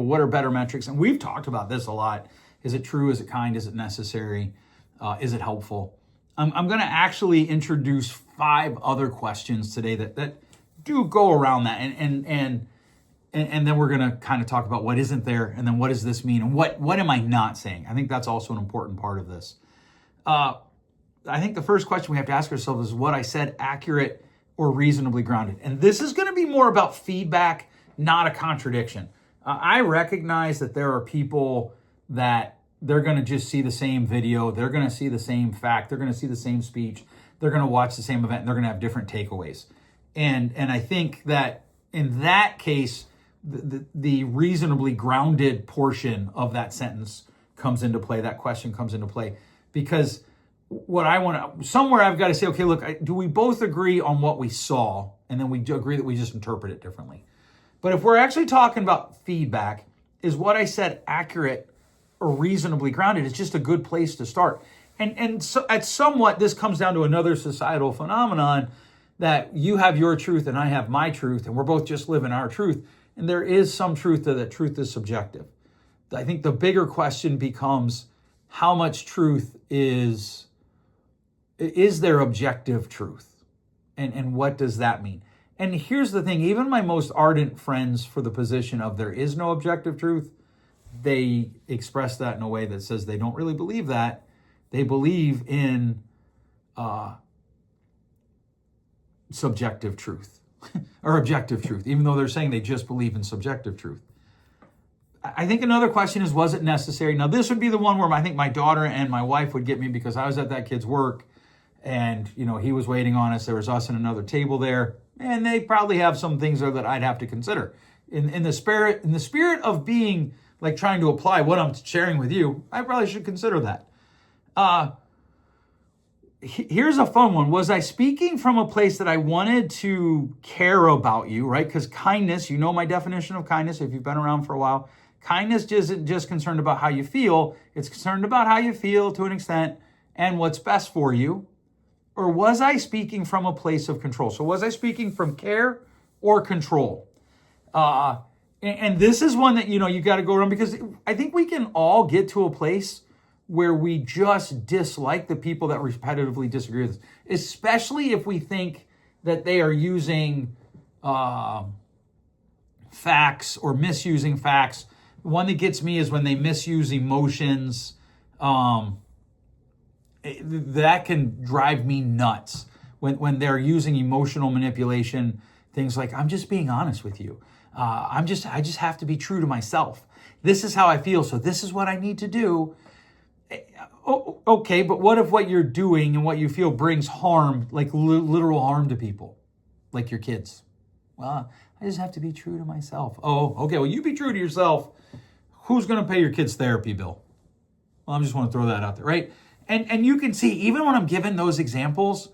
example, what are better metrics? And we've talked about this a lot. Is it true? Is it kind? Is it necessary? Is it helpful? I'm going to actually introduce 5 other questions today that do go around that. And then we're going to kind of talk about what isn't there, and then what does this mean, and what am I not saying? I think that's also an important part of this. I think the first question we have to ask ourselves is, what I said accurate or reasonably grounded? And this is going to be more about feedback, not a contradiction. I recognize that there are people that they're going to just see the same video, they're going to see the same fact, they're going to see the same speech, they're going to watch the same event, and they're going to have different takeaways. And I think that in that case, the reasonably grounded portion of that sentence comes into play, that question comes into play. Because what I want to, somewhere I've got to say, okay, look, do we both agree on what we saw? And then we agree that we just interpret it differently. But if we're actually talking about feedback, is what I said accurate or reasonably grounded? It's just a good place to start. And so at somewhat, this comes down to another societal phenomenon, that you have your truth and I have my truth, and we're both just living our truth. And there is some truth to that. Truth is subjective. I think the bigger question becomes, how much truth is there objective truth? And what does that mean? And here's the thing, even my most ardent friends for the position of there is no objective truth, they express that in a way that says they don't really believe that. They believe in subjective truth or objective truth, even though they're saying they just believe in subjective truth. I think another question is, was it necessary? Now, this would be the one where I think my daughter and my wife would get me, because I was at that kid's work and, he was waiting on us. There was us and another table there, and they probably have some things there that I'd have to consider. In the spirit of being like trying to apply what I'm sharing with you, I probably should consider that. Here's a fun one. Was I speaking from a place that I wanted to care about you, right? Because kindness, you know my definition of kindness if you've been around for a while. Kindness isn't just concerned about how you feel. It's concerned about how you feel to an extent and what's best for you. Or was I speaking from a place of control? So was I speaking from care or control? And this is one that, you got to go around, because I think we can all get to a place where we just dislike the people that repetitively disagree with us, especially if we think that they are using facts or misusing facts. One that gets me is when they misuse emotions. That can drive me nuts when they're using emotional manipulation. Things like, I'm just being honest with you. I just have to be true to myself. This is how I feel, so this is what I need to do. Okay, but what if what you're doing and what you feel brings harm, like literal harm to people, like your kids? Well, I just have to be true to myself. Oh, okay, well, you be true to yourself. Who's going to pay your kids' therapy bill? Well, I just want to throw that out there, right? And you can see, even when I'm given those examples,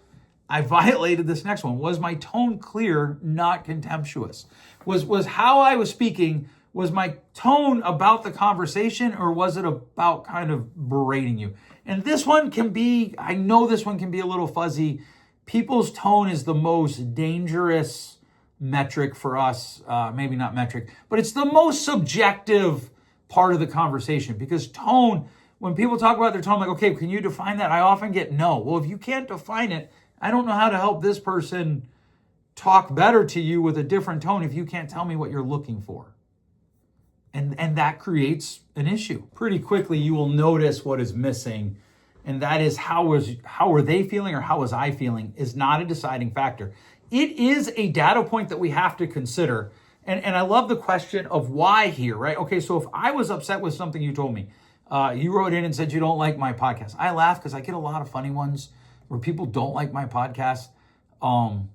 I violated this next one. Was my tone clear, not contemptuous? Was how I was speaking, was my tone about the conversation, or was it about kind of berating you? And this one can be, I know this one can be a little fuzzy. People's tone is the most dangerous metric for us. Maybe not metric, but it's the most subjective part of the conversation, because tone, when people talk about their tone, I'm like, okay, can you define that? I often get no. Well, if you can't define it, I don't know how to help this person talk better to you with a different tone if you can't tell me what you're looking for. And that creates an issue. Pretty quickly, you will notice what is missing, and that is how are they feeling or how was I feeling is not a deciding factor. It is a data point that we have to consider. And I love the question of why here, right? Okay, so if I was upset with something you told me, you wrote in and said you don't like my podcast. I laugh because I get a lot of funny ones where people don't like my podcast. And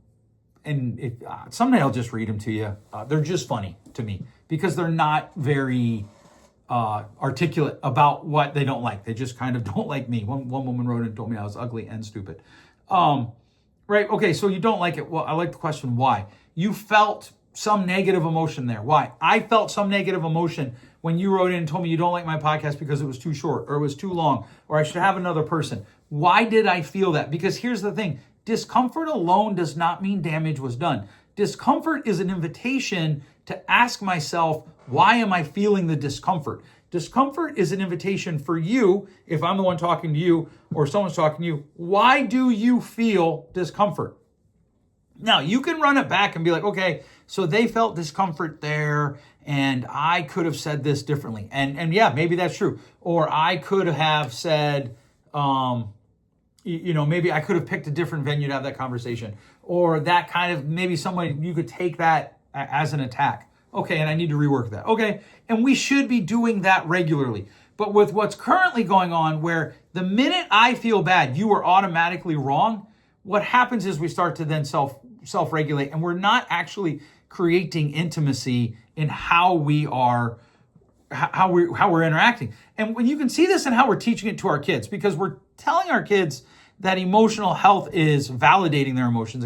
someday I'll just read them to you. They're just funny to me because they're not very articulate about what they don't like. They just kind of don't like me. One woman wrote in and told me I was ugly and stupid. Right, okay, so you don't like it. Well, I like the question, why? You felt some negative emotion there. Why? I felt some negative emotion when you wrote in and told me you don't like my podcast because it was too short or it was too long or I should have another person. Why did I feel that? Because here's the thing. Discomfort alone does not mean damage was done. Discomfort is an invitation to ask myself, Why am I feeling the discomfort? Discomfort is an invitation for you, if I'm the one talking to you or someone's talking to you, why do you feel discomfort? Now, you can run it back and be like, okay, so they felt discomfort there, and I could have said this differently. And yeah, maybe that's true. Or I could have said, maybe I could have picked a different venue to have that conversation. Or that kind of, maybe somebody, you could take that as an attack. Okay, and I need to rework that. Okay, and we should be doing that regularly. But with what's currently going on, where the minute I feel bad, you are automatically wrong, what happens is we start to then self-regulate, and we're not actually creating intimacy in how we're interacting. And when you can see this in how we're teaching it to our kids, because we're telling our kids that emotional health is validating their emotions.